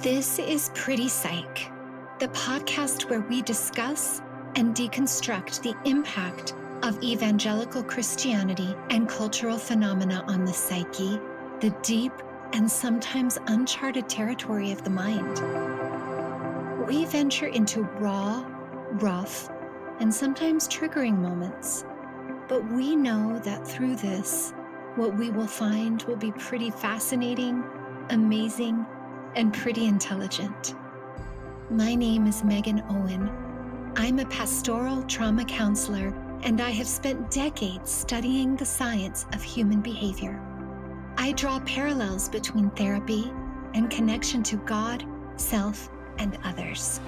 This is Pretty Psych, the podcast where we discuss and deconstruct the impact of evangelical Christianity and cultural phenomena on the psyche, the deep and sometimes uncharted territory of the mind. We venture into raw, rough, and sometimes triggering moments, but we know that through this, what we will find will be pretty fascinating, amazing, and pretty intelligent. My name is Megan Owen. I'm a pastoral trauma counselor, and I have spent decades studying the science of human behavior. I draw parallels between therapy and connection to God, self, and others.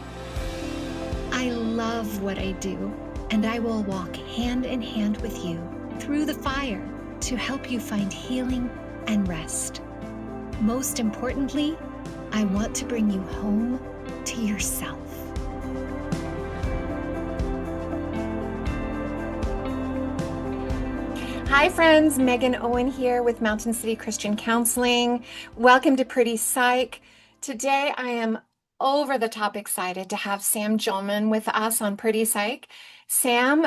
I love what I do, and I will walk hand in hand with you through the fire to help you find healing and rest. Most importantly, I want to bring you home to yourself. Hi friends, Megan Owen here with Mountain City Christian Counseling. Welcome to Pretty Psych. Today I am over the top excited to have Sam Jolman with us on Pretty Psych. Sam,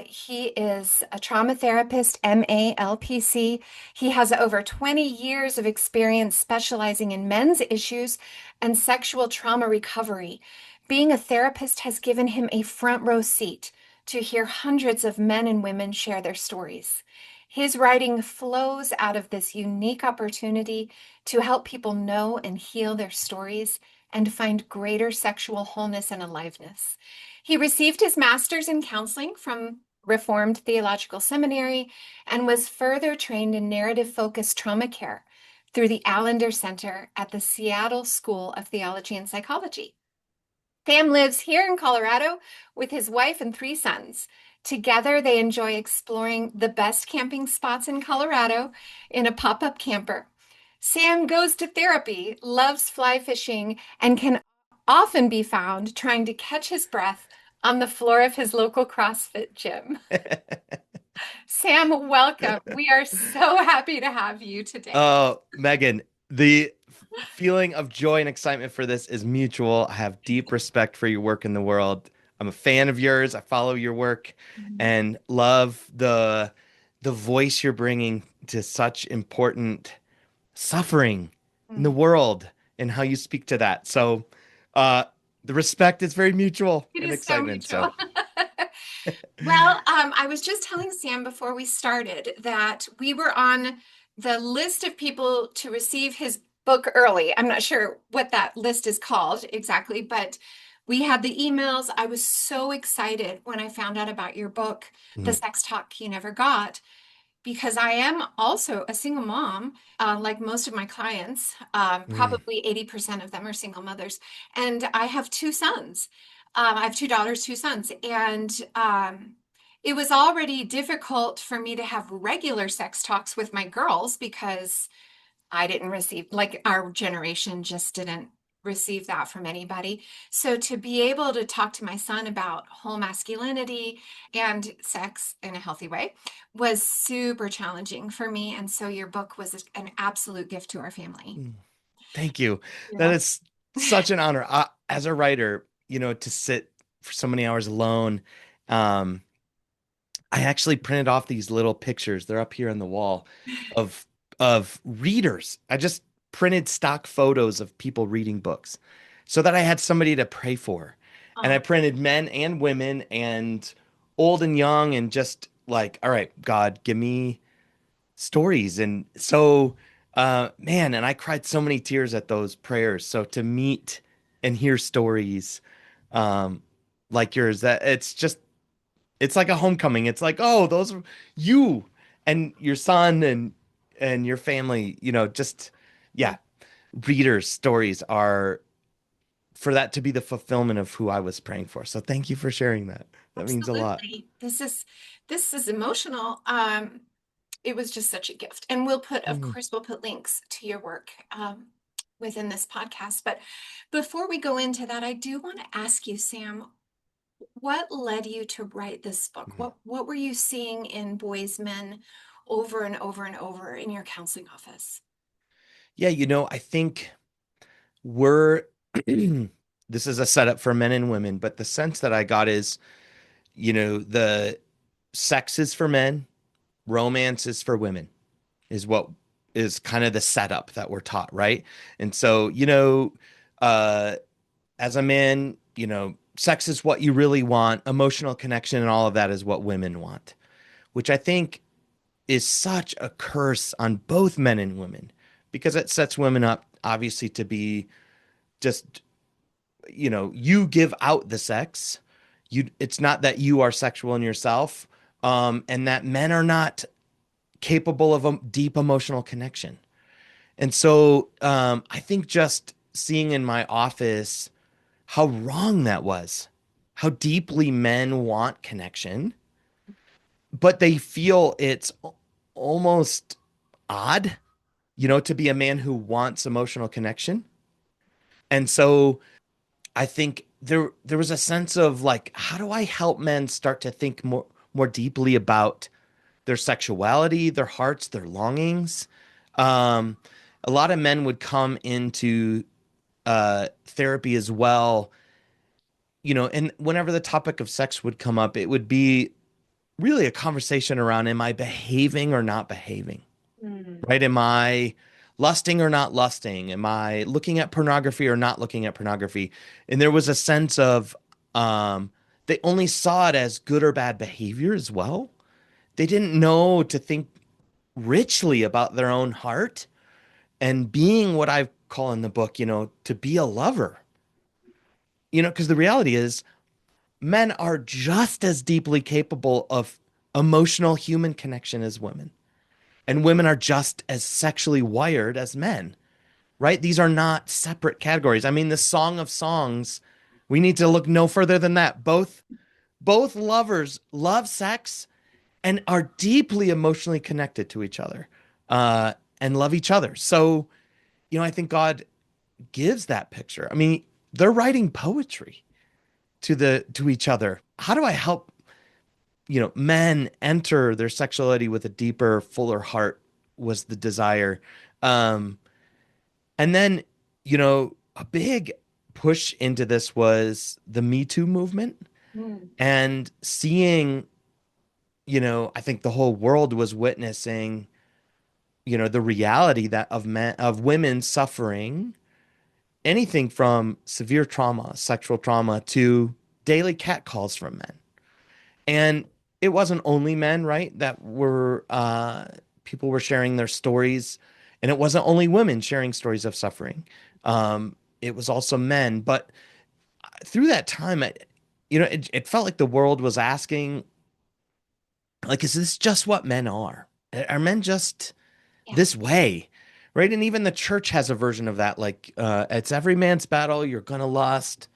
he is a trauma therapist, MA, LPC. He has over 20 years of experience specializing in men's issues and sexual trauma recovery. Being a therapist has given him a front row seat to hear hundreds of men and women share their stories. His writing flows out of this unique opportunity to help people know and heal their stories and find greater sexual wholeness and aliveness. He received his master's in counseling from Reformed Theological Seminary and was further trained in narrative-focused trauma care through the Allender Center at the Seattle School of Theology and Psychology. Sam lives here in Colorado with his wife and 3 sons. Together, they enjoy exploring the best camping spots in Colorado in a pop-up camper. Sam goes to therapy, loves fly fishing, and can often be found trying to catch his breath on the floor of his local CrossFit gym. Sam, welcome. We are so happy to have you today. Oh, Megan, the feeling of joy and excitement for this is mutual. I have deep respect for your work in the world. I'm a fan of yours. I follow your work and love the voice you're bringing to such important suffering in the world and how you speak to that. So, the respect is very mutual It and is so excitement. mutual. Well, I was just telling Sam before we started that we were on the list of people to receive his book early. I'm not sure what that list is called exactly, but we had the emails. I was so excited when I found out about your book, The Sex Talk You Never Got, because I am also a single mom, like most of my clients. Probably 80% of them are single mothers. And I have 2 sons. I have 2 daughters, 2 sons. And it was already difficult for me to have regular sex talks with my girls because I didn't receive, like our generation just didn't receive that from anybody. So to be able to talk to my son about whole masculinity and sex in a healthy way was super challenging for me. And so your book was an absolute gift to our family. Thank you. That Yeah. is such an honor. As a writer, to sit for so many hours alone. I actually printed off these little pictures. They're up here on the wall of readers. I just printed stock photos of people reading books so that I had somebody to pray for. And I printed men and women and old and young and just like, all right, God, give me stories. And so, man, and I cried so many tears at those prayers. So to meet and hear stories like yours, that it's like a homecoming. It's like, oh, those are you and your son and your family, just yeah. Readers' stories are for that to be the fulfillment of who I was praying for. So thank you for sharing that. That means a lot. Absolutely. This is emotional. It was just such a gift. And of course, we'll put links to your work within this podcast. But before we go into that, I do want to ask you, Sam, what led you to write this book? What were you seeing in boys, men over and over and over in your counseling office? Yeah, I think we're this is a setup for men and women, but the sense that I got is, the sex is for men, romance is for women, is what is kind of the setup that we're taught, right? And so, uh, as a man, sex is what you really want, emotional connection and all of that is what women want, which I think is such a curse on both men and women because it sets women up obviously to be just, you give out the sex. It's not that you are sexual in yourself, and that men are not capable of a deep emotional connection. And so I think just seeing in my office how wrong that was, how deeply men want connection, but they feel it's almost odd, to be a man who wants emotional connection. And so I think there was a sense of like, how do I help men start to think more deeply about their sexuality, their hearts, their longings? Um, a lot of men would come into therapy as well, and whenever the topic of sex would come up, it would be really a conversation around, am I behaving or not behaving? Mm. Right? Am I lusting or not lusting? Am I looking at pornography or not looking at pornography? And there was a sense of um, they only saw it as good or bad behavior as well. They didn't know to think richly about their own heart and being what I call in the book, to be a lover. Because the reality is men are just as deeply capable of emotional human connection as women. And women are just as sexually wired as men, right? These are not separate categories. I mean, the Song of Songs, we need to look no further than that. Both lovers love sex and are deeply emotionally connected to each other, and love each other. So, I think God gives that picture. I mean, they're writing poetry to each other. How do I help, men enter their sexuality with a deeper, fuller heart was the desire. Um, And then, a big push into this was the Me Too movement Mm. and seeing, I think the whole world was witnessing, the reality that of women suffering anything from severe trauma, sexual trauma to daily catcalls from men. And it wasn't only men, right, that were people were sharing their stories, and it wasn't only women sharing stories of suffering. It was also men. But through that time, it felt like the world was asking, like, is this just what men are? Are men just Yeah. this way? Right. And even the church has a version of that. Like, it's every man's battle. You're gonna lust.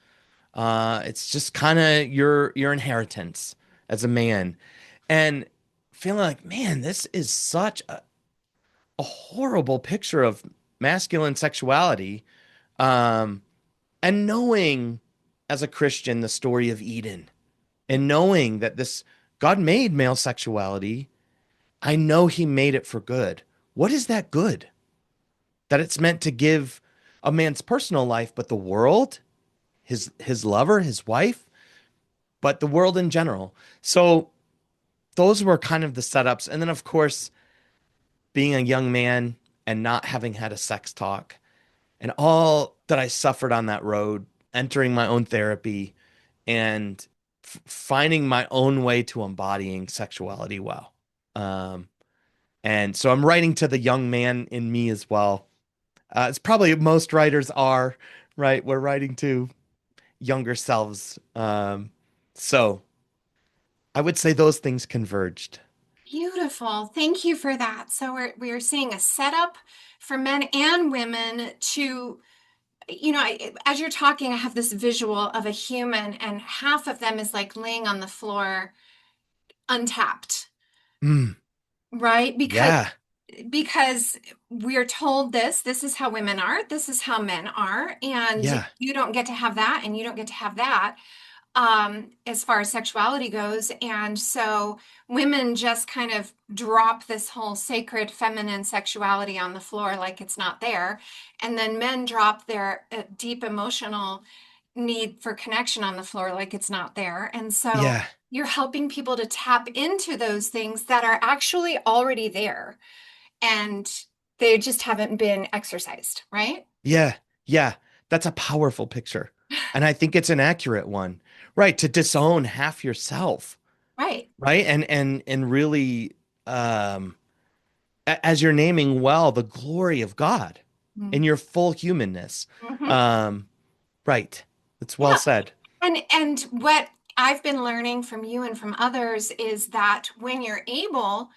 It's just kind of your inheritance as a man, and feeling like, man, this is such a horrible picture of masculine sexuality. Um, and knowing as a Christian the story of Eden, and knowing that this God made male sexuality, I know He made it for good. What is that good? That it's meant to give a man's personal life, but the world, his lover, his wife, but the world in general. So those were kind of the setups. And then, of course, being a young man and not having had a sex talk and all that I suffered on that road, entering my own therapy and finding my own way to embodying sexuality well. Um, and so I'm writing to the young man in me as well. It's probably most writers are, right? We're writing to younger selves. So I would say those things converged. Beautiful. Thank you for that. So we're seeing a setup for men and women to, as you're talking, I have this visual of a human and half of them is like laying on the floor untapped, Mm, right? yeah, Because we're told this is how women are, this is how men are, and yeah. you don't get to have that and you don't get to have that. as far as sexuality goes. And so women just kind of drop this whole sacred feminine sexuality on the floor like it's not there. And then men drop their deep emotional need for connection on the floor like it's not there. And so Yeah. you're helping people to tap into those things that are actually already there and they just haven't been exercised, right? Yeah. Yeah. That's a powerful picture. And I think it's an accurate one. Right. To disown half yourself. Right. Right. And really as you're naming well the glory of God in your full humanness. Mm-hmm. Um, right. It's well Yeah. said. And what I've been learning from you and from others is that when you're able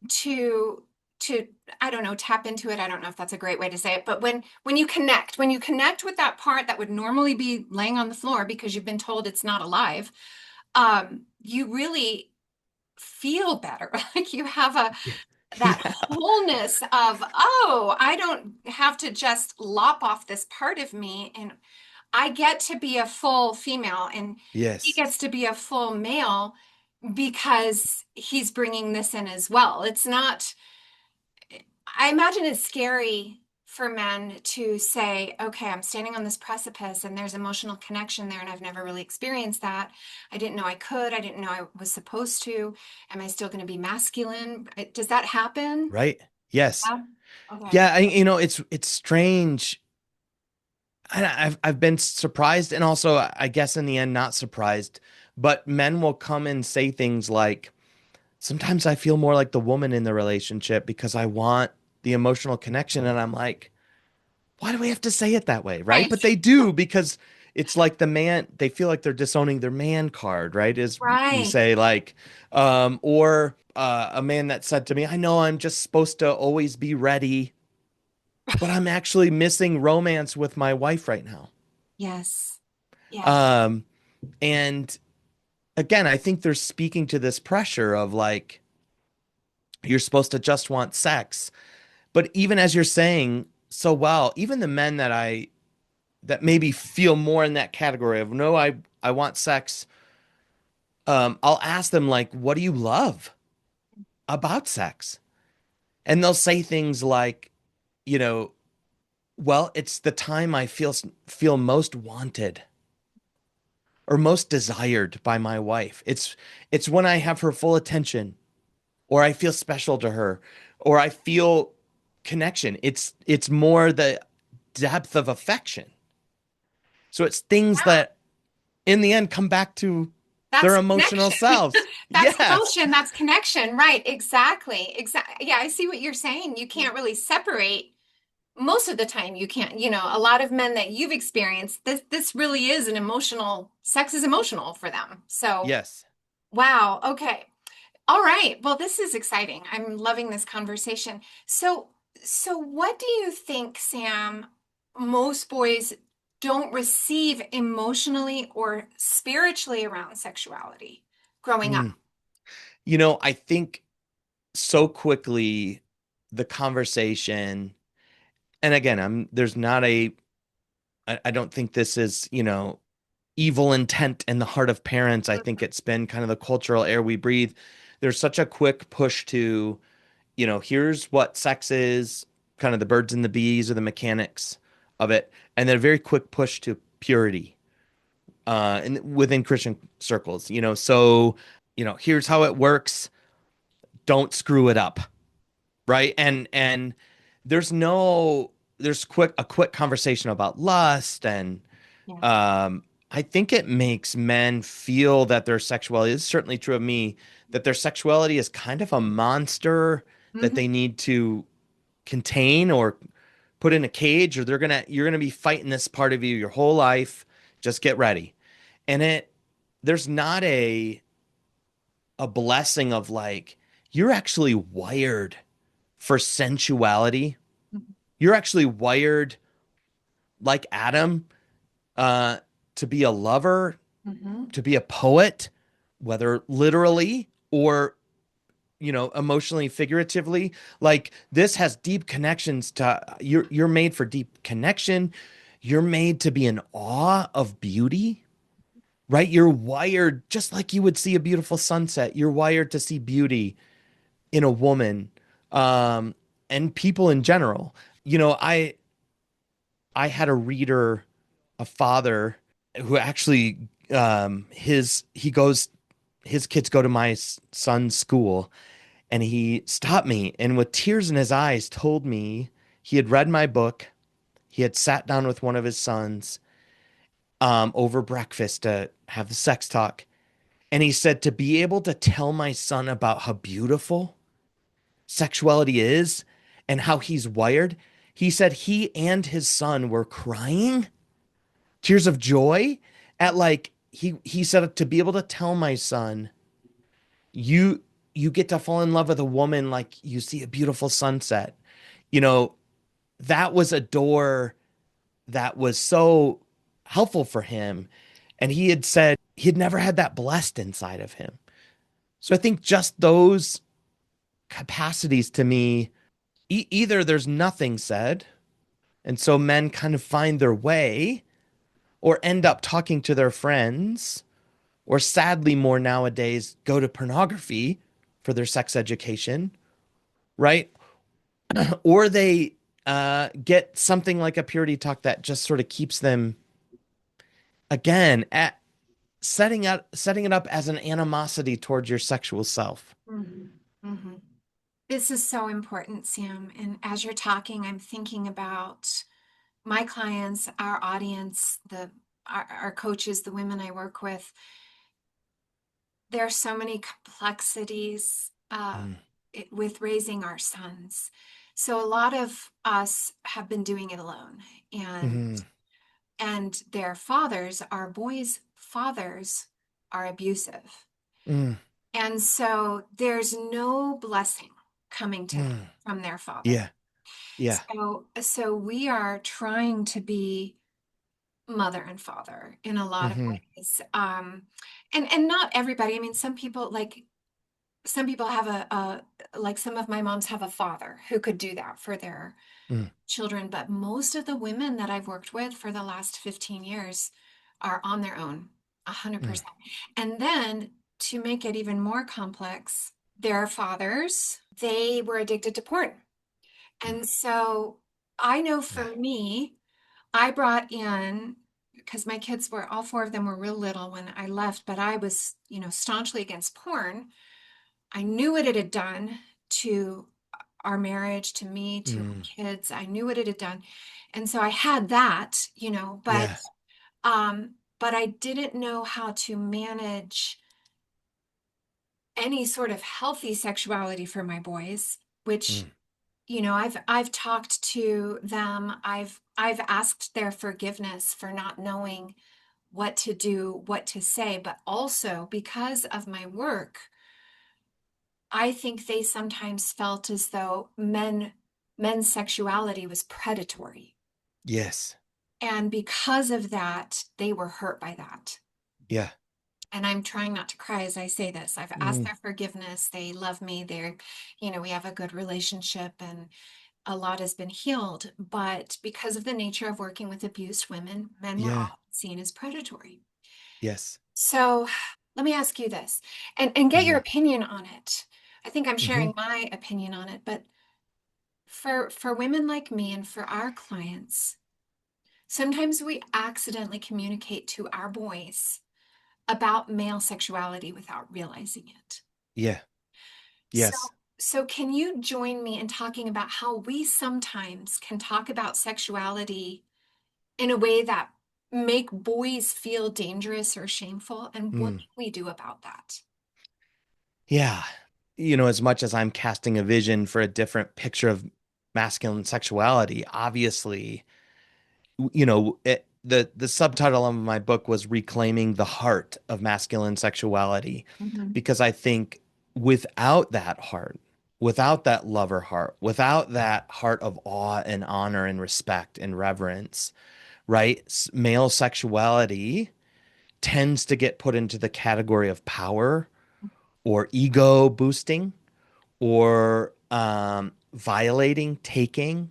to to I don't know, tap into it, I don't know if that's a great way to say it, but when you connect with that part that would normally be laying on the floor because you've been told it's not alive, you really feel better. Like you have a Yeah. that wholeness of, oh, I don't have to just lop off this part of me and I get to be a full female and he Yes. gets to be a full male because he's bringing this in as well. It's not, I imagine it's scary for men to say, okay, I'm standing on this precipice and there's emotional connection there and I've never really experienced that. I didn't know I could. I didn't know I was supposed to. Am I still going to be masculine? Does that happen? Right. Yes. Yeah. Okay. Yeah. It's strange. I've been surprised and also I guess in the end not surprised, but men will come and say things like, sometimes I feel more like the woman in the relationship because I want the emotional connection. And I'm like, why do we have to say it that way? Right. Right. But they do because it's like the man, they feel like they're disowning their man card, right? As we Right. say, like, or a man that said to me, I know I'm just supposed to always be ready, but I'm actually missing romance with my wife right now. Yes. Yes. Um, and again, I think they're speaking to this pressure of like, you're supposed to just want sex. But even as you're saying so well, even the men that maybe feel more in that category of no, I want sex, I'll ask them like, what do you love about sex? And they'll say things like, you know, well, it's the time I feel most wanted or most desired by my wife. It's when I have her full attention or I feel special to her or I feel connection. It's more the depth of affection. So it's things that in the end come back to their That's emotional connection. selves. That's Yes. emotion. That's connection. Right. Exactly. Exactly. Yeah, I see what you're saying. You can't really separate most of the time. You can't, a lot of men that you've experienced, this really is an emotional, sex is emotional for them. So, Yes. wow. Okay. All right. Well, this is exciting. I'm loving this conversation. So what do you think, Sam, most boys don't receive emotionally or spiritually around sexuality growing up? Mm. I think so quickly the conversation, and again, there's not I don't think this is, evil intent in the heart of parents. I think it's been kind of the cultural air we breathe. There's such a quick push to, here's what sex is, kind of the birds and the bees or the mechanics of it, and then a very quick push to purity and within Christian circles, so, here's how it works. Don't screw it up, right? And there's no there's quick a quick conversation about lust and Yeah. um I think it makes men feel that their sexuality is certainly true of me, that their sexuality is kind of a monster that Hmm. they need to contain or put in a cage, or you're gonna be fighting this part of you your whole life. Just get ready. And there's not a blessing of like, you're actually wired for sensuality. You're actually wired like Adam, uh, to be a lover, Hmm. to be a poet, whether literally or emotionally, figuratively. Like this has deep connections to you're made for deep connection. You're made to be in awe of beauty, right? You're wired just like you would see a beautiful sunset. You're wired to see beauty in a woman, um, and people in general. You know, I had a reader, a father who actually his kids go to my son's school, and he stopped me and with tears in his eyes told me he had read my book. He had sat down with one of his sons over breakfast to have the sex talk. And he said to be able to tell my son about how beautiful sexuality is and how he's wired, he said he and his son were crying tears of joy at like he said to be able to tell my son you you get to fall in love with a woman like you see a beautiful sunset. You know, that was a door that was so helpful for him. And he had said he'd never had that blessed inside of him. So I think just those capacities to me, either there's nothing said, and so men kind of find their way or end up talking to their friends, or sadly, more nowadays, go to pornography for their sex education, right? Or they get something like a purity talk that just sort of keeps them again at setting it up as an animosity towards your sexual self. Mhm. Mhm. This is so important, Sam. And as you're talking, I'm thinking about my clients, our audience, our coaches, the women I work with. There are so many complexities Mm, with raising our sons. So a lot of us have been doing it alone, and mhm, their fathers, our boys' fathers, are abusive. mm, And so there's no blessing coming to them mm. from their father. Yeah, yeah. So we are trying to be mother and father in a lot of Hmm. ways. And not everybody. I mean, some people have like some of my moms have a father who could do that for their Mm, children, but most of the women that I've worked with for the last 15 years are on their own, mm, 100%. And then to make it even more complex, their fathers, they were addicted to porn. mm. And so I know for Yeah. me, I brought in, because my kids were, all four of them were real little when I left, but I was, staunchly against porn. I knew what it had done to our marriage, to me, to Mm, our kids. I knew what it had done. And so I had that, yeah. but I didn't know how to manage any sort of healthy sexuality for my boys, which, Mm, I've talked to them. I've asked their forgiveness for not knowing what to do, what to say, but also because of my work, I think they sometimes felt as though men's sexuality was predatory. yes. And because of that, they were hurt by that. Yeah. And I'm trying not to cry as I say this. I've asked Mm, their forgiveness. They love me. We have a good relationship and a lot has been healed. But because of the nature of working with abused women, men were yeah. often seen as predatory. Yes. So let me ask you this and get your Hmm. opinion on it. I think I'm Hmm. sharing my opinion on it, but for women like me and for our clients, sometimes we accidentally communicate to our boys about male sexuality without realizing it. Yeah. So, Yes. so can you join me in talking about how we sometimes can talk about sexuality in a way that make boys feel dangerous or shameful, and what Mm. can we do about that? Yeah. You know, as much as I'm casting a vision for a different picture of masculine sexuality, obviously, the subtitle of my book was Reclaiming the Heart of Masculine Sexuality, Mhm. because I think without that heart, without that lover heart, without that heart of awe and honor and respect and reverence, right? Male sexuality tends to get put into the category of power or ego boosting or violating, taking,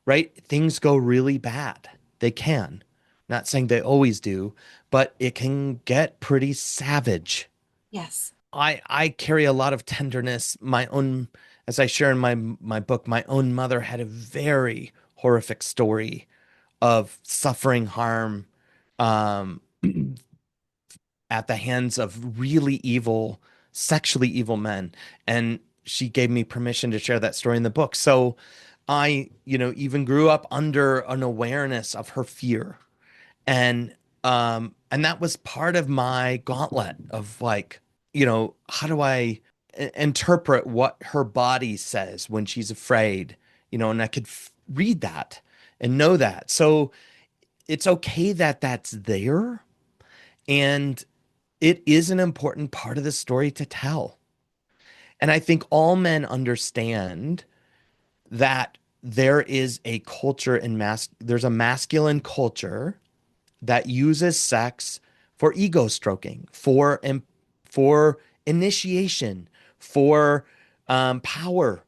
right? Things go really bad. They can. Not saying they always do, but it can get pretty savage. Yes. I carry a lot of tenderness. My own, as I share in my book, my own mother had a very horrific story of suffering harm um, at the hands of really evil, sexually evil men. And she gave me permission to share that story in the book. So I, even grew up under an awareness of her fear. And that was part of my gauntlet of like, how do I interpret what her body says when she's afraid, and I could read that and know that. So it's okay that that's there. And it is an important part of the story to tell. And I think all men understand that there is a culture there's a masculine culture that uses sex for ego stroking, for initiation, for power,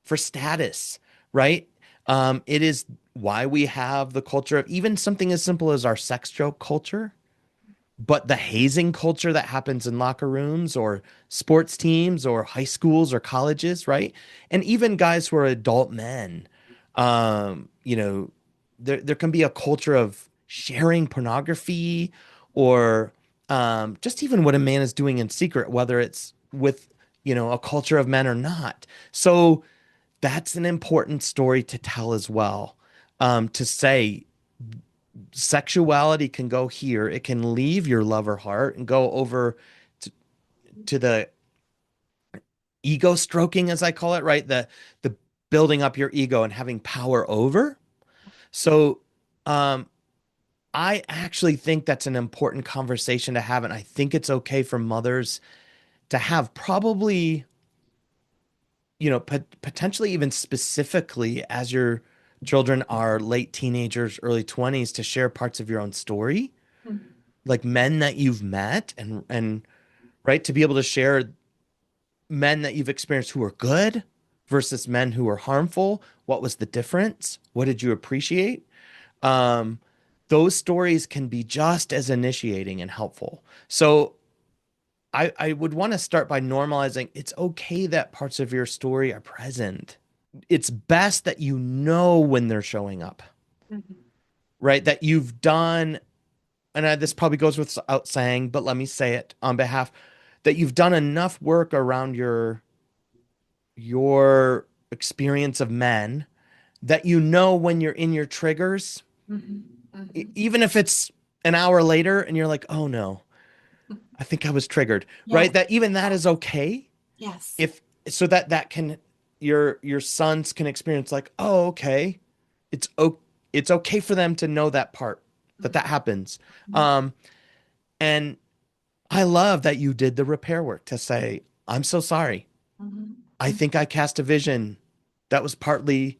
for status, right? It is why we have the culture of even something as simple as our sex joke culture, but the hazing culture that happens in locker rooms or sports teams or high schools or colleges, right? And even guys who are adult men, um, you know, there can be a culture of sharing pornography or just even what a man is doing in secret, whether it's with, a culture of men or not. So that's an important story to tell as well. To say sexuality can go here. It can leave your lover heart and go over to, to the ego stroking, as I call it, right? The building up your ego and having power over. So um, I actually think that's an important conversation to have, and I think it's okay for mothers to have probably, potentially even specifically as your children are late teenagers, early 20s to share parts of your own story, Mhm. like men that you've met and right? To be able to share men that you've experienced who are good versus men who are harmful. What was the difference? What did you appreciate? Um, those stories can be just as initiating and helpful. So I would want to start by normalizing it's okay that parts of your story are present. It's best that you know when they're showing up, Mhm. right? That you've done, and this probably goes without saying, but let me say it on behalf, that you've done enough work around your experience of men that you know when you're in your triggers, Mhm. Mhm. even if it's an hour later and you're like, oh no, I think I was triggered, Yes. right? That even that is okay. Yes. If so that can your sons can experience like, oh, okay. It's it's okay for them to know that part that Mhm. happens. Um, and I love that you did the repair work to say, I'm so sorry. Mhm. I Mhm. think I cast a vision that was partly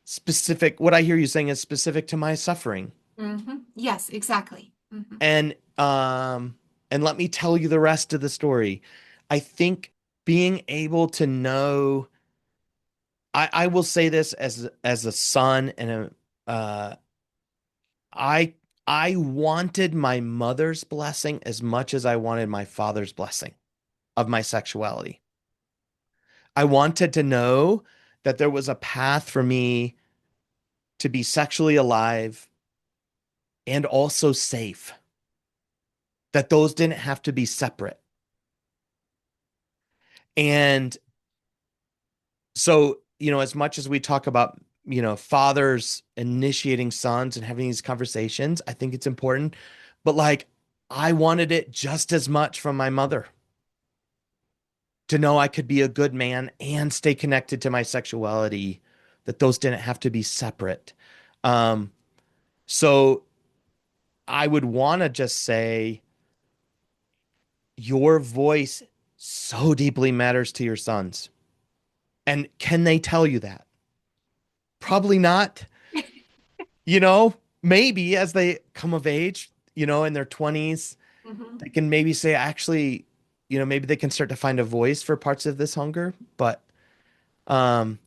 specific. What I hear you saying is specific to my suffering. Mhm. Yes, exactly. And let me tell you the rest of the story. I think being able to know I will say this as a son and uh I I wanted my mother's blessing as much as I wanted my father's blessing of my sexuality. I wanted to know that there was a path for me to be sexually alive and also safe, that those didn't have to be separate. And so, as much as we talk about, fathers initiating sons and having these conversations, I think it's important. But like, I wanted it just as much from my mother to know I could be a good man and stay connected to my sexuality, that those didn't have to be separate. Um, so I would want to just say your voice so deeply matters to your sons. And can they tell you that? Probably not. You know, maybe as they come of age, in their 20s, Mhm. they can maybe say, actually, maybe they can start to find a voice for parts of this hunger. But um,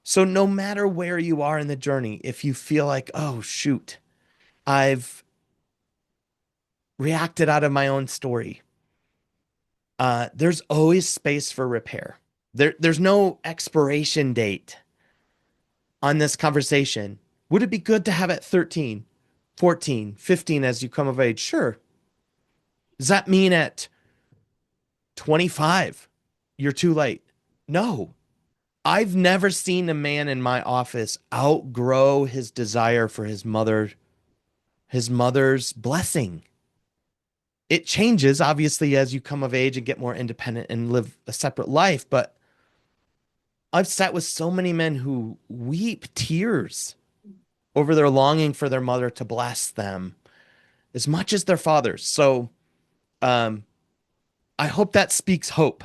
so no matter where you are in the journey, if you feel like, oh, shoot, I've reacted out of my own story. There's always space for repair. There's no expiration date on this conversation. Would it be good to have at 13, 14, 15 as you come of age? Sure. Does that mean at 25 you're too late? No. I've never seen a man in my office outgrow his desire for his mother's blessing. It changes obviously as you come of age and get more independent and live a separate life, but I've sat with so many men who weep tears over their longing for their mother to bless them as much as their fathers. So, um, I hope that speaks hope.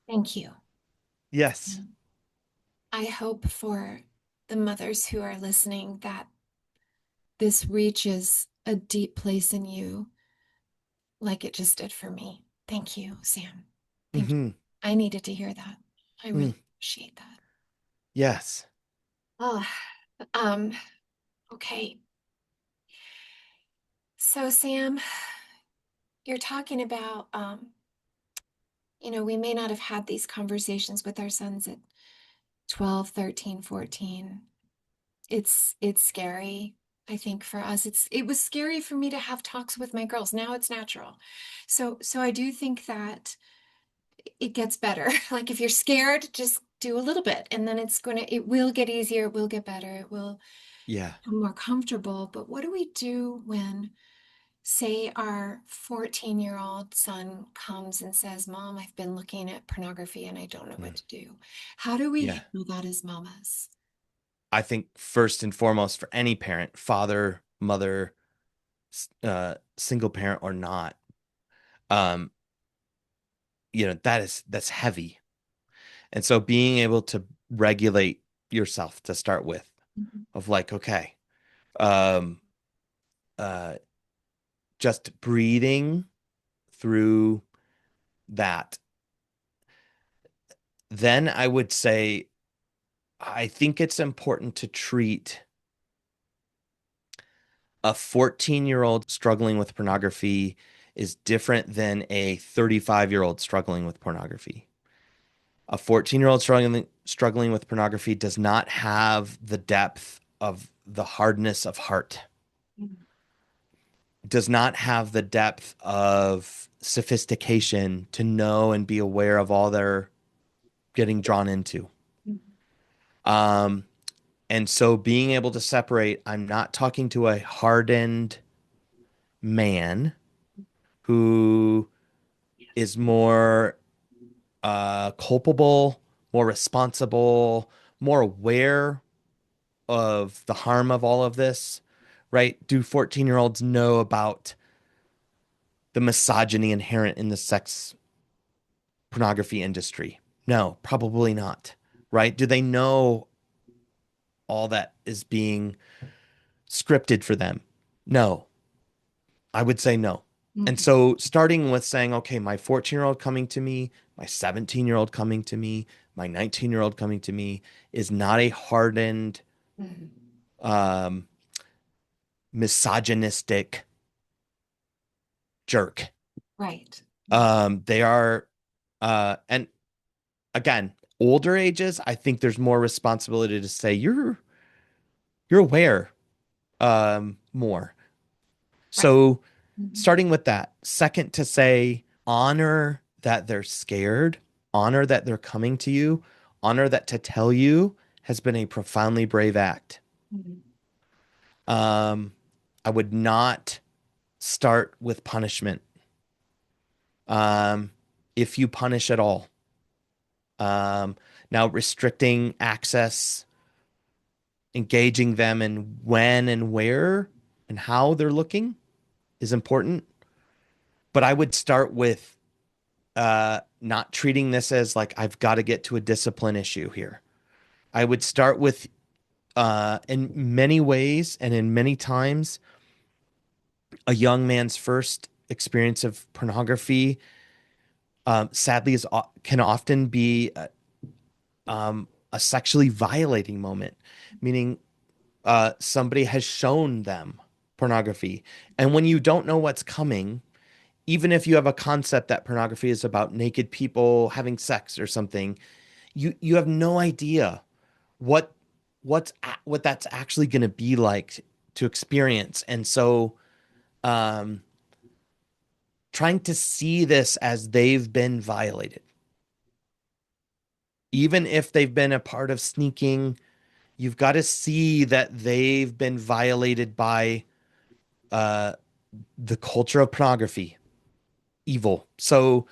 Thank you. Yes. I hope for the mothers who are listening that this reaches a deep place in you like it just did for me. Thank you, Sam. Thank you. Hmm. I needed to hear that. I Mm. really appreciate that. Yes. Oh, um, okay. So, Sam, you're talking about, we may not have had these conversations with our sons at 12, 13, 14. It's scary. I think for us, it was scary for me to have talks with my girls. Now it's natural. So I do think that it gets better. Like if you're scared, just do a little bit and then it will get easier, it will get better, it will Yeah. become more comfortable. But what do we do when, say, our 14-year-old son comes and says, Mom, I've been looking at pornography and I don't know what Mm. to do? How do we Yeah. handle that as mamas? I think first and foremost for any parent, father, mother, single parent or not, um, that's heavy. And so being able to regulate yourself to start with, Mhm. of like, okay, um, uh, just breathing through that. Then I would say, I think it's important to treat a 14-year-old struggling with pornography is different than a 35-year-old struggling with pornography. A 14-year-old struggling with pornography does not have the depth of the hardness of heart, Mhm. does not have the depth of sophistication to know and be aware of all they're getting drawn into. Um, and so being able to separate, I'm not talking to a hardened man who is more culpable, more responsible, more aware of the harm of all of this, right? Do 14-year-olds know about the misogyny inherent in the sex pornography industry? No, probably not, right? Do they know all that is being scripted for them? No, I would say no. And Mhm. so starting with saying, okay, my 14-year-old coming to me, my 17-year-old coming to me, my 19-year-old coming to me is not a hardened, Mhm. um, misogynistic jerk. Right. Right. They are, and again, older ages, I think there's more responsibility to say you're aware, more. Right. So Mhm. starting with that, second to say honor that they're scared, honor that they're coming to you, honor that to tell you has been a profoundly brave act. Mhm. Um, I would not start with punishment. Um, if you punish at all. Um, Now restricting access, engaging them in when and where and how they're looking is important. But I would start with not treating this as like I've got to get to a discipline issue here. I would start with, in many ways and in many times, a young man's first experience of pornography, sadly, can often be a sexually violating moment, meaning somebody has shown them. pornography. And when you don't know what's coming, even if you have a concept that pornography is about naked people having sex or something, you have no idea what what that's actually going to be like to experience. And so um trying to see this as they've been violated, even if they've been a part of sneaking, you've got to see that they've been violated by uh the culture of pornography, evil. So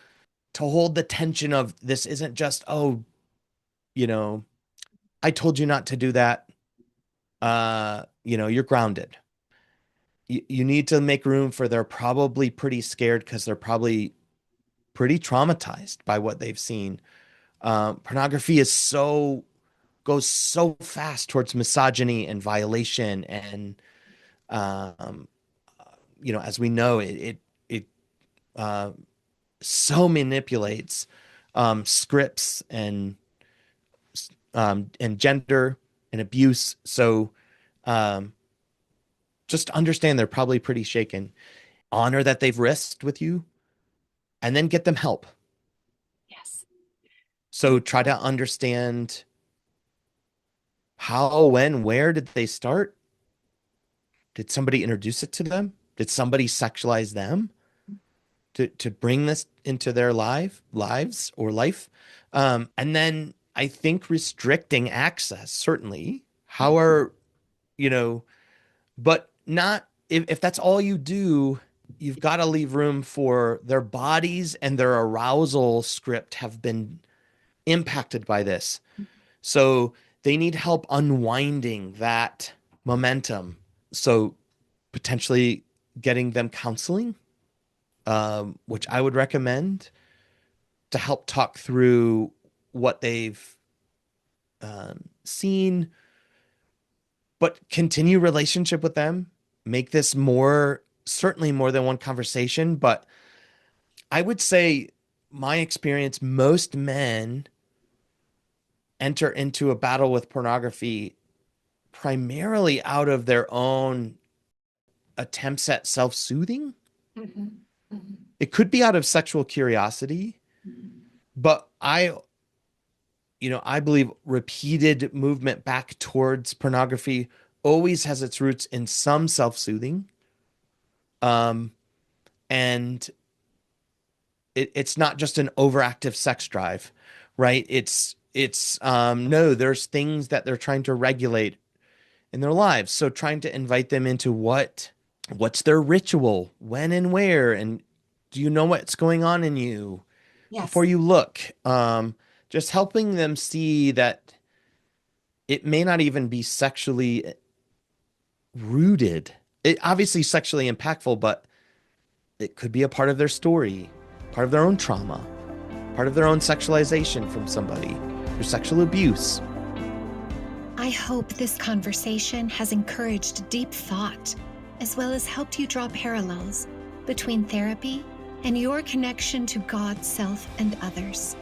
to hold the tension of this isn't just, oh, you know, I told you not to do that. You're grounded. You need to make room for they're probably pretty scared because they're probably pretty traumatized by what they've seen. Pornography is so goes so fast towards misogyny and violation, and um, as we know, it uh, so manipulates scripts and gender and abuse. So um, just understand they're probably pretty shaken. Honor that they've risked with you, and then get them help. Yes. So try to understand how, when, where did they start? Did somebody introduce it to them? Did somebody sexualize them to bring this into their lives or life? And then I think restricting access, certainly. How are, you know, but not if that's all you do, you've got to leave room for their bodies and their arousal script have been impacted by this. So they need help unwinding that momentum. So potentially getting them counseling, which I would recommend to help talk through what they've seen, but continue relationship with them. Make this more, certainly more than one conversation. But I would say, my experience, most men enter into a battle with pornography primarily out of their own attempts at self-soothing. Mm-hmm. Mm-hmm. It could be out of sexual curiosity, but I believe repeated movement back towards pornography always has its roots in some self-soothing. Um, and it's not just an overactive sex drive, right? It's no, there's things that they're trying to regulate in their lives. So trying to invite them into what's their ritual, when and where, and do you know what's going on in you before Yes. you look? Just helping them see that it may not even be sexually rooted. It obviously sexually impactful, but it could be a part of their story, part of their own trauma, part of their own sexualization from somebody, or sexual abuse. I hope this conversation has encouraged deep thought, as well as helped you draw parallels between therapy and your connection to God, self, and others.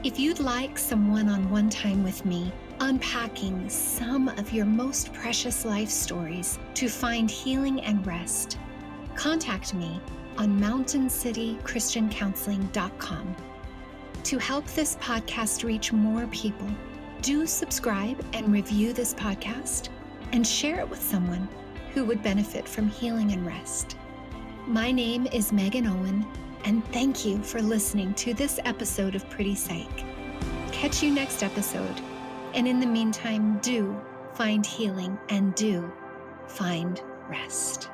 If you'd like some one-on-one time with me, unpacking some of your most precious life stories to find healing and rest, contact me on mountaincitychristiancounseling.com. To help this podcast reach more people, do subscribe and review this podcast and share it with someone who would benefit from healing and rest. My name is Megan Owen, and thank you for listening to this episode of Pretty Psych. Catch you next episode, and in the meantime, do find healing and do find rest.